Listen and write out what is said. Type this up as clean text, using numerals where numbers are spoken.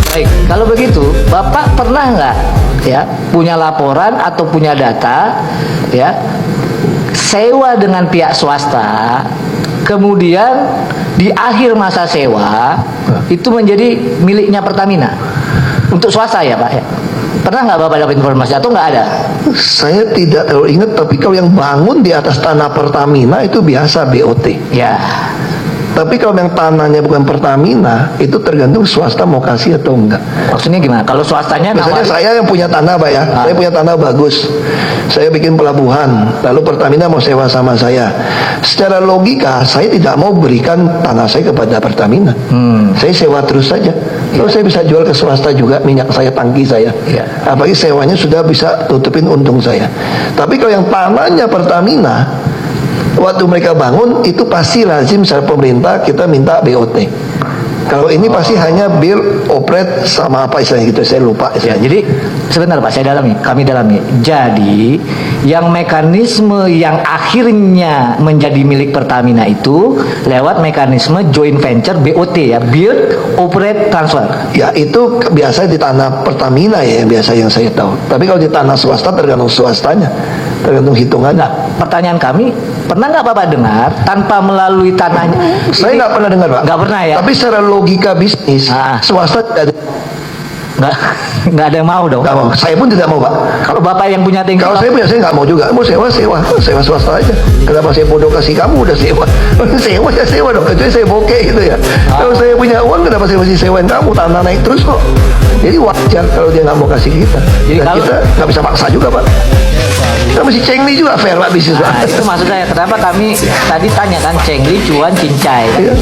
Baik, kalau begitu Bapak pernah nggak ya punya laporan atau punya data ya sewa dengan pihak swasta, kemudian di akhir masa sewa itu menjadi miliknya Pertamina untuk swasta ya Pak ya? Pernah nggak Bapak dapat informasi atau nggak ada? Saya tidak terlalu ingat, tapi kalau yang bangun di atas tanah Pertamina itu biasa BOT. Ya. Tapi kalau yang tanahnya bukan Pertamina, itu tergantung swasta mau kasih atau enggak. Maksudnya gimana? Kalau swastanya Misalnya saya yang punya tanah Pak ya, saya punya tanah bagus, saya bikin pelabuhan, lalu Pertamina mau sewa sama saya. Secara logika saya tidak mau berikan tanah saya kepada Pertamina. Saya sewa terus saja. Lalu saya bisa jual ke swasta juga minyak saya, tangki saya. Apalagi sewanya sudah bisa tutupin untung saya. Tapi kalau yang tanahnya Pertamina, waktu mereka bangun itu pasti lazim secara pemerintah kita minta BOT. Kalau ini pasti hanya bill operate sama apa istilahnya gitu, saya lupa ya, istilahnya. jadi sebentar Pak, kami dalami. Jadi yang mekanisme yang akhirnya menjadi milik Pertamina itu lewat mekanisme joint venture BOT ya, build operate transfer. Ya itu biasa di tanah Pertamina ya, biasa yang saya tahu. Tapi kalau di tanah swasta tergantung swastanya, tergantung hitungannya. Nah, pertanyaan kami, pernah nggak Bapak dengar tanpa melalui tanahnya? Saya nggak pernah dengar Pak. Nggak pernah ya? Tapi secara logika bisnis, swasta tidak ada. Nggak ada yang mau dong. Nggak mau. Saya pun tidak mau Pak. Kalau Bapak yang punya tinggi, Kalau saya punya, saya nggak mau juga. Mau sewa swasta aja. Kenapa saya bodoh kasih kamu udah sewa? Sewa ya sewa dong. Kecuali saya bokeh gitu ya. Kalau saya punya uang, kenapa saya masih sewain kamu? Tanah naik terus kok. Jadi wajar kalau dia nggak mau kasih kita. Jadi dan kita nggak bisa maksa juga Pak. Kita mesti cengli juga fair Pak bisnis Pak. nah, itu maksud saya. Kenapa kami tadi tanya kan cengli, cuan, cincai. Iya.